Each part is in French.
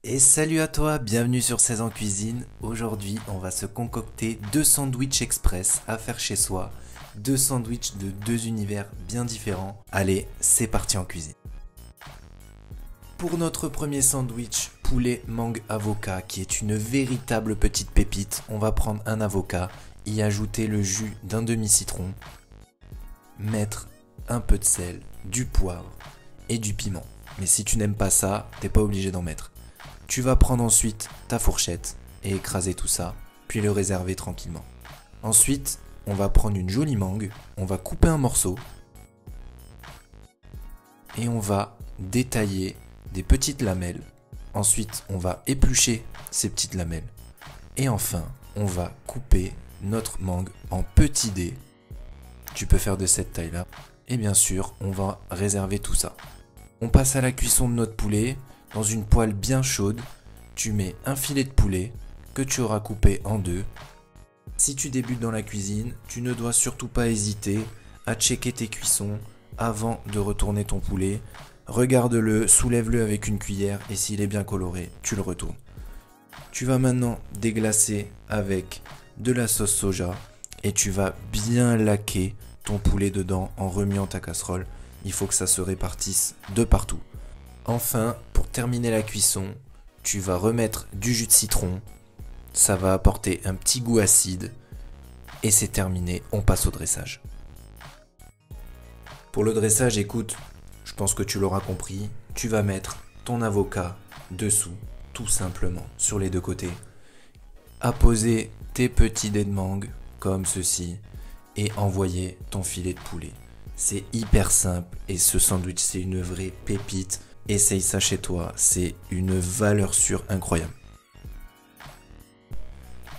Et salut à toi, bienvenue sur 16 en cuisine. Aujourd'hui, on va se concocter deux sandwichs express à faire chez soi. Deux sandwichs de deux univers bien différents. Allez, c'est parti en cuisine. Pour notre premier sandwich, poulet mangue avocat, qui est une véritable petite pépite, on va prendre un avocat, y ajouter le jus d'un demi-citron, mettre un peu de sel, du poivre et du piment. Mais si tu n'aimes pas ça, t'es pas obligé d'en mettre. Tu vas prendre ensuite ta fourchette et écraser tout ça, puis le réserver tranquillement. Ensuite, on va prendre une jolie mangue, on va couper un morceau et on va détailler des petites lamelles. Ensuite, on va éplucher ces petites lamelles. Et enfin, on va couper notre mangue en petits dés. Tu peux faire de cette taille-là. Et bien sûr, on va réserver tout ça. On passe à la cuisson de notre poulet. Dans une poêle bien chaude, tu mets un filet de poulet que tu auras coupé en deux. Si tu débutes dans la cuisine, tu ne dois surtout pas hésiter à checker tes cuissons avant de retourner ton poulet. Regarde-le, soulève-le avec une cuillère et s'il est bien coloré, tu le retournes. Tu vas maintenant déglacer avec de la sauce soja et tu vas bien laquer ton poulet dedans en remuant ta casserole. Il faut que ça se répartisse de partout. Enfin, pour terminer la cuisson, tu vas remettre du jus de citron. Ça va apporter un petit goût acide. Et c'est terminé, on passe au dressage. Pour le dressage, écoute, je pense que tu l'auras compris. Tu vas mettre ton avocat dessous, tout simplement, sur les deux côtés. Apposer tes petits dés de mangue, comme ceci. Et envoyer ton filet de poulet. C'est hyper simple et ce sandwich, c'est une vraie pépite. Essaye ça chez toi, c'est une valeur sûre incroyable.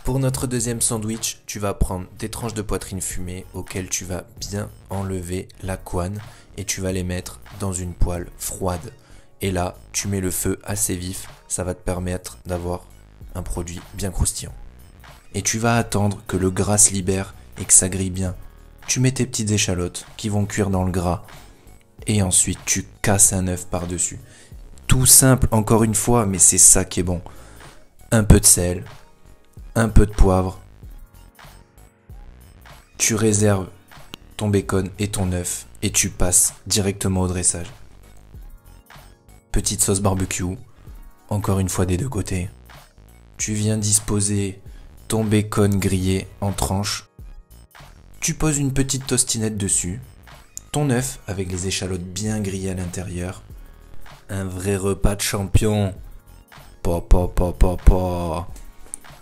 Pour notre deuxième sandwich, tu vas prendre des tranches de poitrine fumée auxquelles tu vas bien enlever la couenne et tu vas les mettre dans une poêle froide. Et là, tu mets le feu assez vif, ça va te permettre d'avoir un produit bien croustillant. Et tu vas attendre que le gras se libère et que ça grille bien. Tu mets tes petites échalotes qui vont cuire dans le gras. Et ensuite, tu casses un œuf par-dessus. Tout simple, encore une fois, mais c'est ça qui est bon. Un peu de sel, un peu de poivre. Tu réserves ton bacon et ton œuf et tu passes directement au dressage. Petite sauce barbecue, encore une fois des deux côtés. Tu viens disposer ton bacon grillé en tranches. Tu poses une petite tostinette dessus. Ton œuf avec les échalotes bien grillées à l'intérieur. Un vrai repas de champion.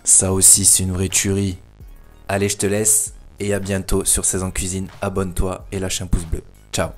Ça aussi c'est une vraie tuerie. Allez, je te laisse et à bientôt sur 16 en cuisine. Abonne-toi et lâche un pouce bleu. Ciao.